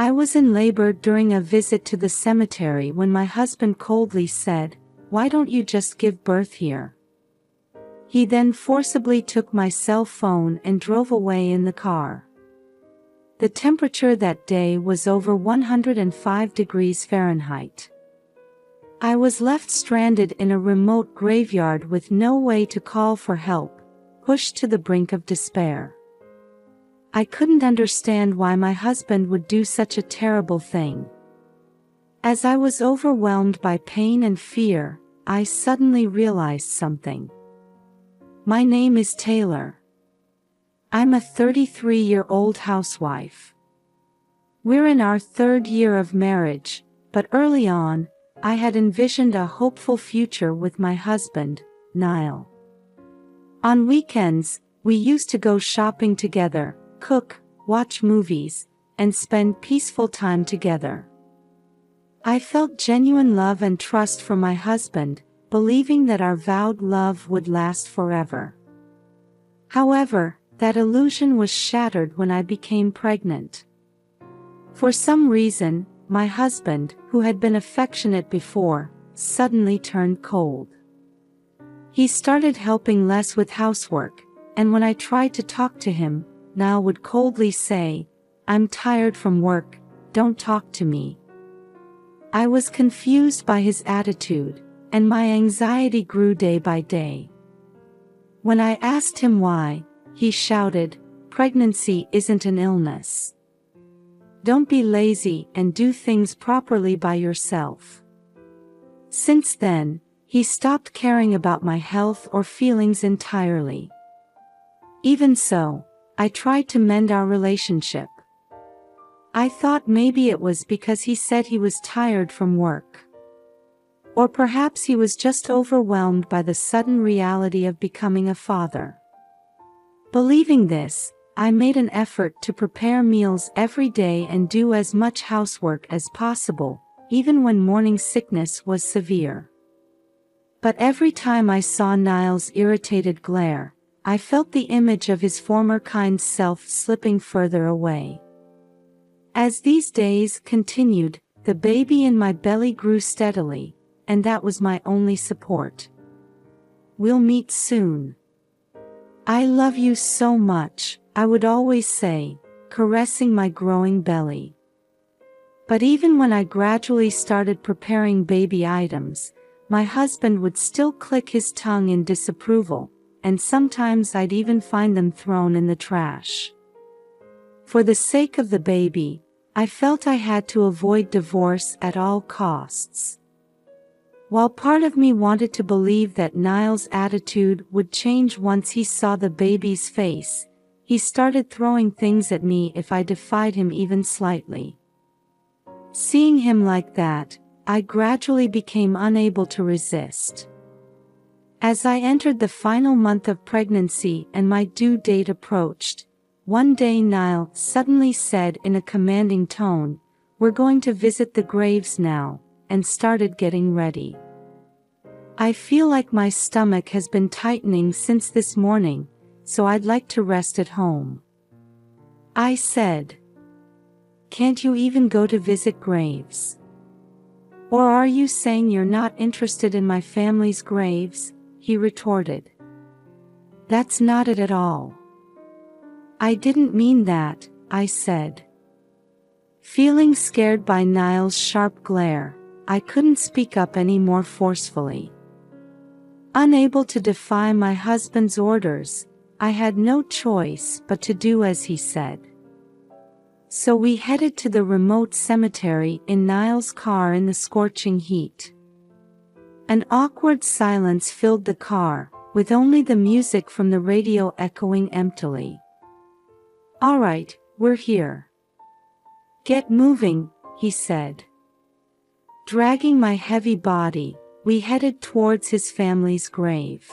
I was in labor during a visit to the cemetery when my husband coldly said, "Why don't you just give birth here?" He then forcibly took my cell phone and drove away in the car. The temperature that day was over 105 degrees Fahrenheit. I was left stranded in a remote graveyard with no way to call for help, pushed to the brink of despair. I couldn't understand why my husband would do such a terrible thing. As I was overwhelmed by pain and fear, I suddenly realized something. My name is Taylor. I'm a 33-year-old housewife. We're in our 3rd year of marriage, but early on, I had envisioned a hopeful future with my husband, Niall. On weekends, we used to go shopping together, cook, watch movies, and spend peaceful time together. I felt genuine love and trust for my husband, believing that our vowed love would last forever. However, that illusion was shattered when I became pregnant. For some reason, my husband, who had been affectionate before, suddenly turned cold. He started helping less with housework, and when I tried to talk to him, Niall would coldly say, "I'm tired from work, don't talk to me." I was confused by his attitude, and my anxiety grew day by day. When I asked him why, he shouted, "Pregnancy isn't an illness. Don't be lazy and do things properly by yourself." Since then, he stopped caring about my health or feelings entirely. Even so, I tried to mend our relationship. I thought maybe it was because he said he was tired from work. Or perhaps he was just overwhelmed by the sudden reality of becoming a father. Believing this, I made an effort to prepare meals every day and do as much housework as possible, even when morning sickness was severe. But every time I saw Niall's irritated glare, I felt the image of his former kind self slipping further away. As these days continued, the baby in my belly grew steadily, and that was my only support. "We'll meet soon. I love you so much," I would always say, caressing my growing belly. But even when I gradually started preparing baby items, my husband would still click his tongue in disapproval, and sometimes I'd even find them thrown in the trash. For the sake of the baby, I felt I had to avoid divorce at all costs. While part of me wanted to believe that Niall's attitude would change once he saw the baby's face, he started throwing things at me if I defied him even slightly. Seeing him like that, I gradually became unable to resist. As I entered the final month of pregnancy and my due date approached, one day Niall suddenly said in a commanding tone, "We're going to visit the graves now," and started getting ready. "I feel like my stomach has been tightening since this morning, so I'd like to rest at home," I said. "Can't you even go to visit graves? Or are you saying you're not interested in my family's graves?" he retorted. "That's not it at all." "I didn't mean that," I said. Feeling scared by Niall's sharp glare, I couldn't speak up any more forcefully. Unable to defy my husband's orders, I had no choice but to do as he said. So we headed to the remote cemetery in Niall's car in the scorching heat. An awkward silence filled the car, with only the music from the radio echoing emptily. "All right, we're here. Get moving," he said. Dragging my heavy body, we headed towards his family's grave.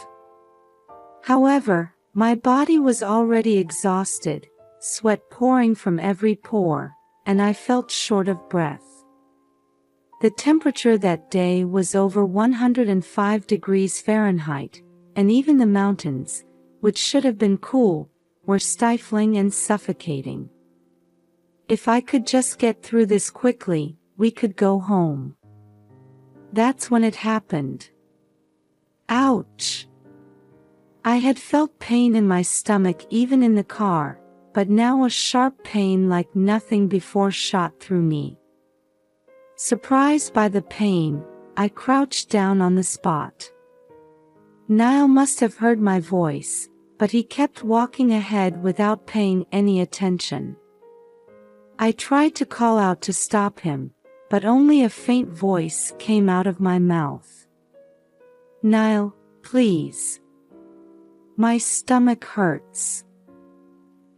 However, my body was already exhausted, sweat pouring from every pore, and I felt short of breath. The temperature that day was over 105 degrees Fahrenheit, and even the mountains, which should have been cool, were stifling and suffocating. If I could just get through this quickly, we could go home. That's when it happened. Ouch! I had felt pain in my stomach even in the car, but now a sharp pain like nothing before shot through me. Surprised by the pain, I crouched down on the spot. Niall must have heard my voice, but he kept walking ahead without paying any attention. I tried to call out to stop him, but only a faint voice came out of my mouth. Niall, please. My stomach hurts.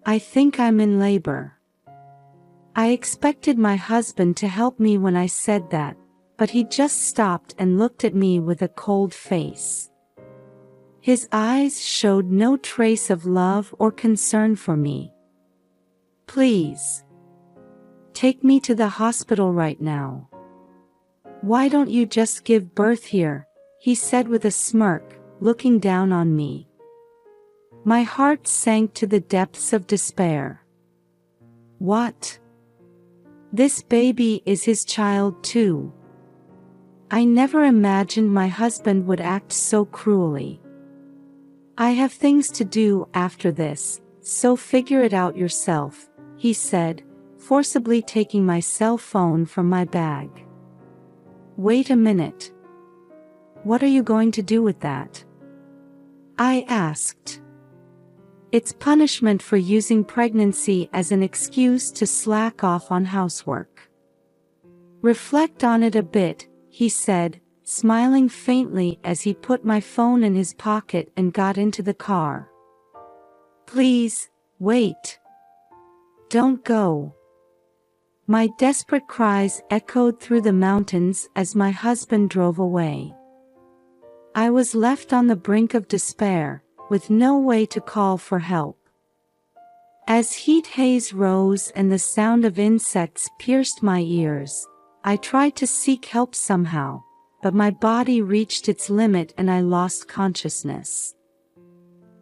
I think I'm in labor. I expected my husband to help me when I said that, but he just stopped and looked at me with a cold face. His eyes showed no trace of love or concern for me. Please. Take me to the hospital right now. Why don't you just give birth here? He said with a smirk, looking down on me. My heart sank to the depths of despair. What? This baby is his child too. I never imagined my husband would act so cruelly. I have things to do after this, so figure it out yourself, he said, forcibly taking my cell phone from my bag. Wait a minute. What are you going to do with that? I asked. It's punishment for using pregnancy as an excuse to slack off on housework. Reflect on it a bit, he said, smiling faintly as he put my phone in his pocket and got into the car. Please, wait. Don't go. My desperate cries echoed through the mountains as my husband drove away. I was left on the brink of despair, with no way to call for help. As heat haze rose and the sound of insects pierced my ears, I tried to seek help somehow, but my body reached its limit and I lost consciousness.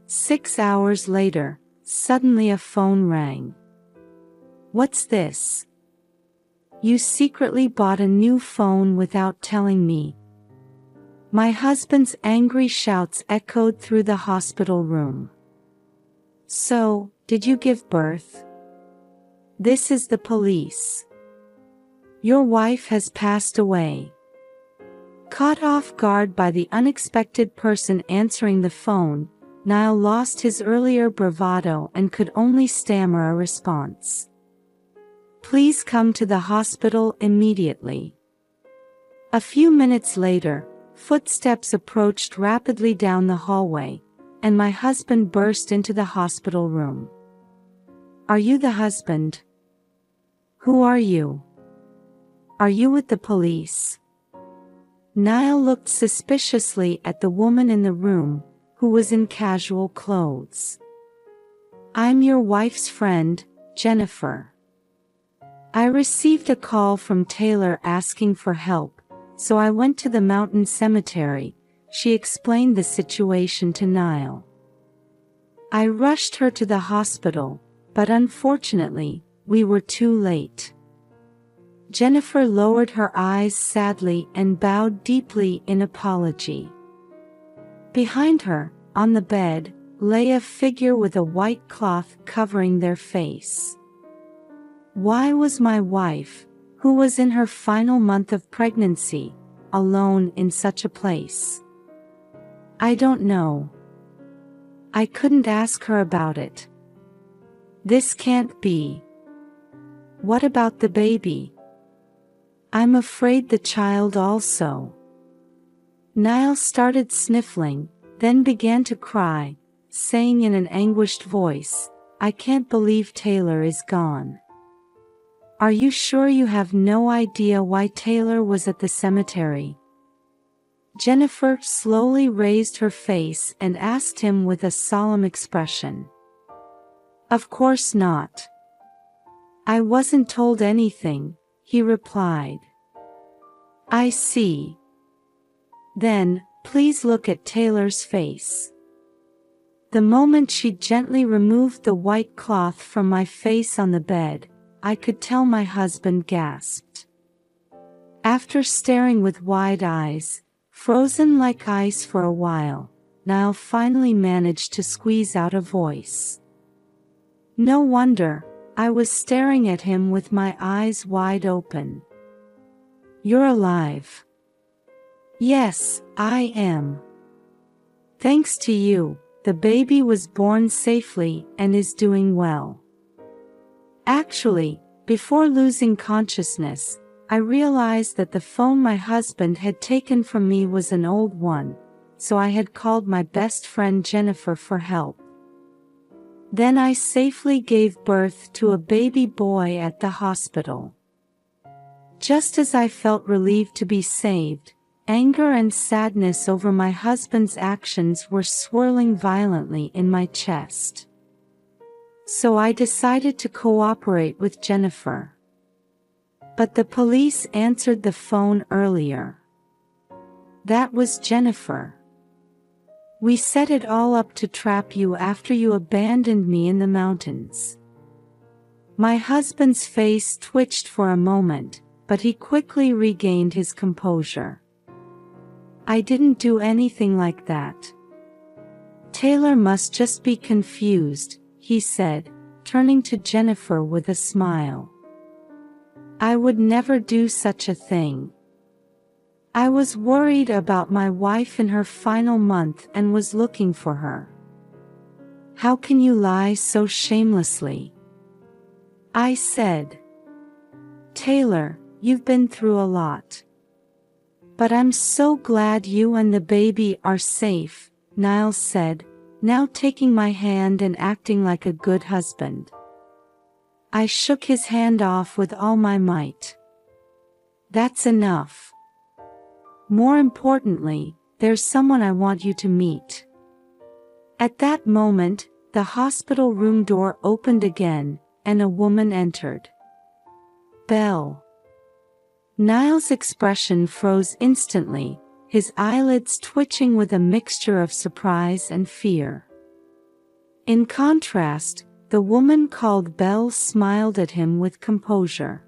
6 hours later, suddenly a phone rang. What's this? You secretly bought a new phone without telling me. My husband's angry shouts echoed through the hospital room. So, did you give birth? This is the police. Your wife has passed away. Caught off guard by the unexpected person answering the phone, Niall lost his earlier bravado and could only stammer a response. Please come to the hospital immediately. A few minutes later, footsteps approached rapidly down the hallway, and my husband burst into the hospital room. Are you the husband? Who are you? Are you with the police? Niall looked suspiciously at the woman in the room, who was in casual clothes. I'm your wife's friend, Jennifer. I received a call from Taylor asking for help, so I went to the mountain cemetery. She explained the situation to Niall. I rushed her to the hospital, but unfortunately, we were too late. Jennifer lowered her eyes sadly and bowed deeply in apology. Behind her, on the bed, lay a figure with a white cloth covering their face. Why was my wife, who was in her final month of pregnancy, alone in such a place? I don't know. I couldn't ask her about it. This can't be. What about the baby? I'm afraid the child also. Niall started sniffling, then began to cry, saying in an anguished voice, I can't believe Taylor is gone. Are you sure you have no idea why Taylor was at the cemetery? Jennifer slowly raised her face and asked him with a solemn expression. Of course not. I wasn't told anything, he replied. I see. Then, please look at Taylor's face. The moment she gently removed the white cloth from my face on the bed, I could tell my husband gasped. After staring with wide eyes, frozen like ice for a while, Niall finally managed to squeeze out a voice. No wonder, I was staring at him with my eyes wide open. You're alive. Yes, I am. Thanks to you, the baby was born safely and is doing well. Actually, before losing consciousness, I realized that the phone my husband had taken from me was an old one, so I had called my best friend Jennifer for help. Then I safely gave birth to a baby boy at the hospital. Just as I felt relieved to be saved, anger and sadness over my husband's actions were swirling violently in my chest. So I decided to cooperate with Jennifer. But the police answered the phone earlier. That was Jennifer. We set it all up to trap you after you abandoned me in the mountains. My husband's face twitched for a moment, but he quickly regained his composure. I didn't do anything like that. Taylor must just be confused, he said, turning to Jennifer with a smile. I would never do such a thing. I was worried about my wife in her final month and was looking for her. How can you lie so shamelessly? I said. Taylor, you've been through a lot. But I'm so glad you and the baby are safe, Niall said, now taking my hand and acting like a good husband. I shook his hand off with all my might. That's enough. More importantly, there's someone I want you to meet. At that moment, the hospital room door opened again, and a woman entered. Belle. Niall's expression froze instantly, his eyelids twitching with a mixture of surprise and fear. In contrast, the woman called Belle smiled at him with composure.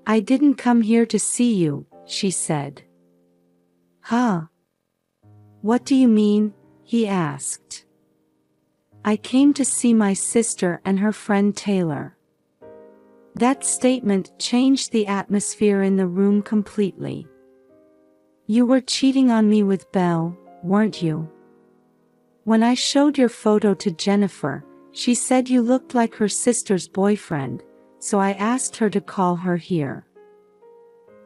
I didn't come here to see you, she said. Huh? What do you mean? He asked. I came to see my sister and her friend Taylor. That statement changed the atmosphere in the room completely. You were cheating on me with Belle, weren't you? When I showed your photo to Jennifer, she said you looked like her sister's boyfriend, so I asked her to call her here.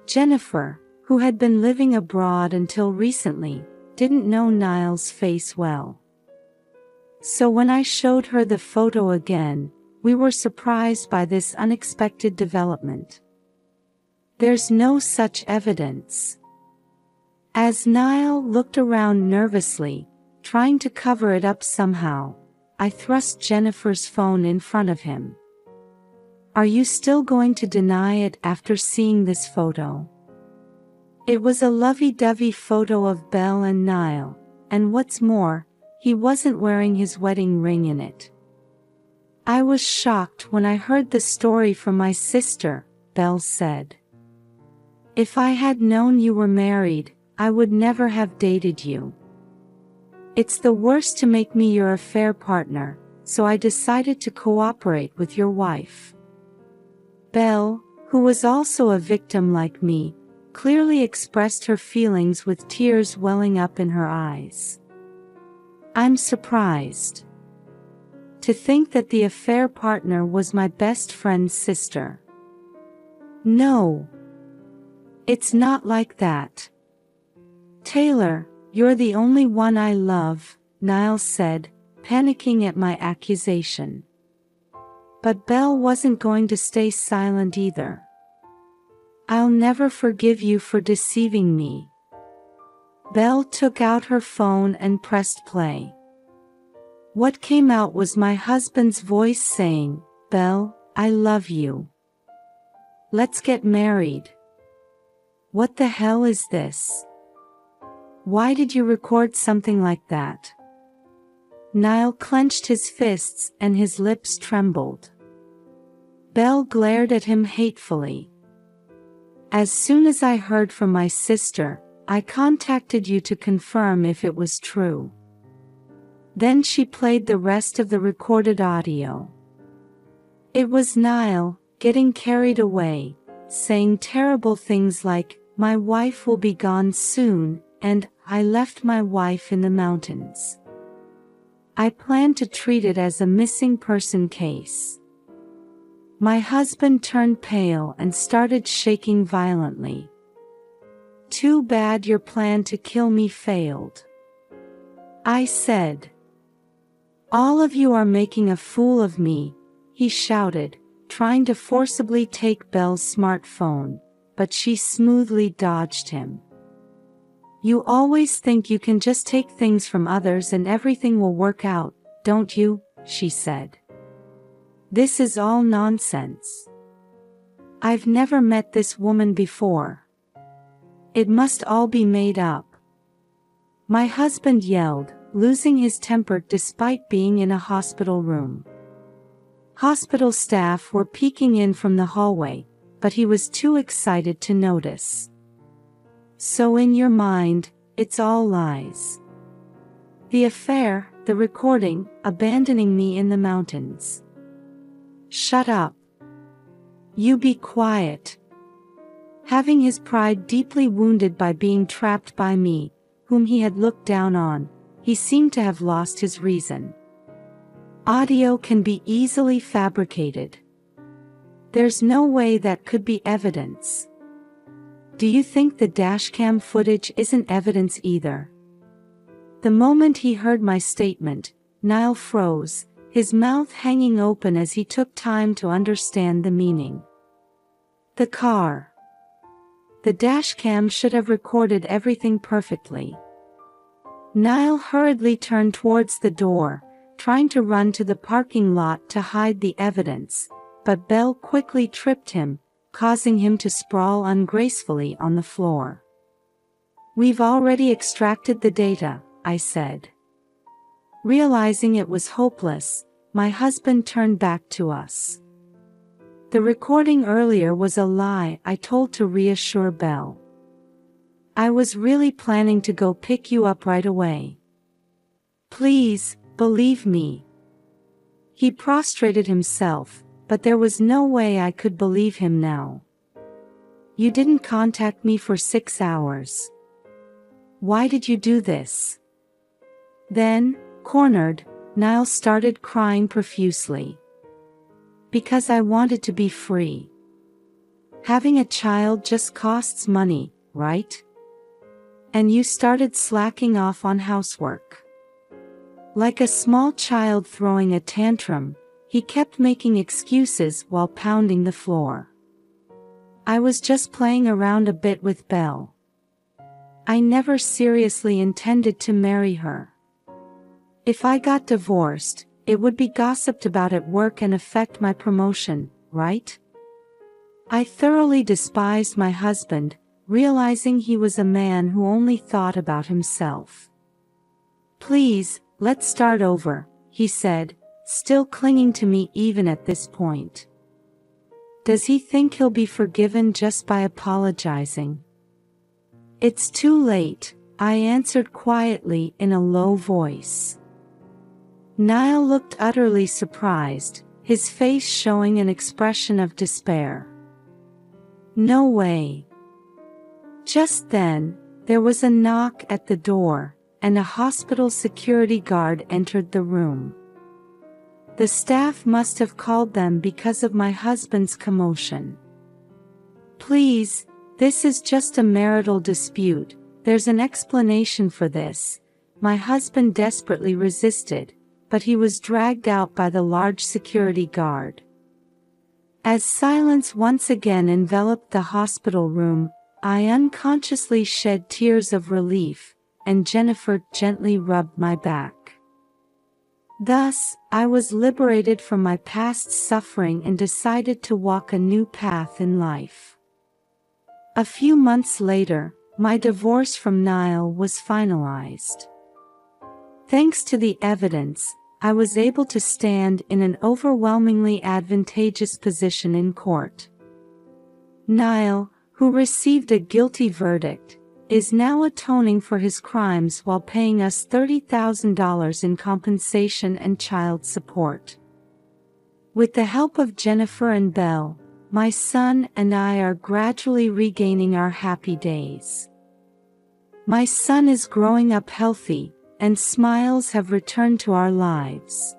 Jennifer, who had been living abroad until recently, didn't know Niall's face well. So when I showed her the photo again, we were surprised by this unexpected development. There's no such evidence. As Niall looked around nervously, trying to cover it up somehow, I thrust Jennifer's phone in front of him. Are you still going to deny it after seeing this photo? It was a lovey-dovey photo of Belle and Niall, and what's more, he wasn't wearing his wedding ring in it. I was shocked when I heard the story from my sister, Belle said. If I had known you were married, I would never have dated you. It's the worst to make me your affair partner, so I decided to cooperate with your wife. Belle, who was also a victim like me, clearly expressed her feelings with tears welling up in her eyes. I'm surprised. To think that the affair partner was my best friend's sister. No. It's not like that. Taylor, you're the only one I love, Niall said, panicking at my accusation. But Belle wasn't going to stay silent either. I'll never forgive you for deceiving me. Belle took out her phone and pressed play. What came out was my husband's voice saying, Belle, I love you. Let's get married. What the hell is this? Why did you record something like that? Niall clenched his fists and his lips trembled. Belle glared at him hatefully. As soon as I heard from my sister, I contacted you to confirm if it was true. Then she played the rest of the recorded audio. It was Niall, getting carried away, saying terrible things like, "My wife will be gone soon," and "I left my wife in the mountains." I planned to treat it as a missing person case. My husband turned pale and started shaking violently. "Too bad your plan to kill me failed," I said. "All of you are making a fool of me," he shouted, trying to forcibly take Belle's smartphone, but she smoothly dodged him. "You always think you can just take things from others and everything will work out, don't you?" she said. "This is all nonsense. I've never met this woman before. It must all be made up." My husband yelled, losing his temper despite being in a hospital room. Hospital staff were peeking in from the hallway, but he was too excited to notice. "So in your mind, it's all lies. The affair, the recording, abandoning me in the mountains." "Shut up. You be quiet." Having his pride deeply wounded by being trapped by me, whom he had looked down on, he seemed to have lost his reason. "Audio can be easily fabricated. There's no way that could be evidence." "Do you think the dashcam footage isn't evidence either?" The moment he heard my statement, Niall froze, his mouth hanging open as he took time to understand the meaning. "The car. The dashcam should have recorded everything perfectly." Niall hurriedly turned towards the door, trying to run to the parking lot to hide the evidence, but Belle quickly tripped him, causing him to sprawl ungracefully on the floor. "We've already extracted the data," I said. Realizing it was hopeless, my husband turned back to us. "The recording earlier was a lie," I told to reassure Belle. "I was really planning to go pick you up right away. Please, believe me." He prostrated himself, but there was no way I could believe him now. "You didn't contact me for 6 hours. Why did you do this?" Then, cornered, Niall started crying profusely. "Because I wanted to be free. Having a child just costs money, right? And you started slacking off on housework." Like a small child throwing a tantrum, he kept making excuses while pounding the floor. "I was just playing around a bit with Belle. I never seriously intended to marry her. If I got divorced, it would be gossiped about at work and affect my promotion, right?" I thoroughly despised my husband, realizing he was a man who only thought about himself. "Please, let's start over," he said, still clinging to me even at this point. Does he think he'll be forgiven just by apologizing? "It's too late," I answered quietly in a low voice. Niall looked utterly surprised, his face showing an expression of despair. "No way." Just then, there was a knock at the door, and a hospital security guard entered the room. The staff must have called them because of my husband's commotion. "Please, this is just a marital dispute, there's an explanation for this," my husband desperately resisted, but he was dragged out by the large security guard. As silence once again enveloped the hospital room, I unconsciously shed tears of relief, and Jennifer gently rubbed my back. Thus, I was liberated from my past suffering and decided to walk a new path in life. A few months later, my divorce from Niall was finalized. Thanks to the evidence, I was able to stand in an overwhelmingly advantageous position in court. Niall, who received a guilty verdict, is now atoning for his crimes while paying us $30,000 in compensation and child support. With the help of Jennifer and Belle, my son and I are gradually regaining our happy days. My son is growing up healthy, and smiles have returned to our lives.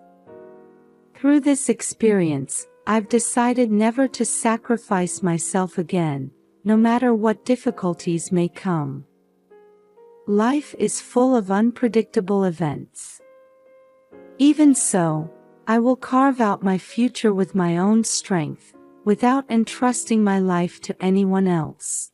Through this experience, I've decided never to sacrifice myself again, no matter what difficulties may come. Life is full of unpredictable events. Even so, I will carve out my future with my own strength, without entrusting my life to anyone else.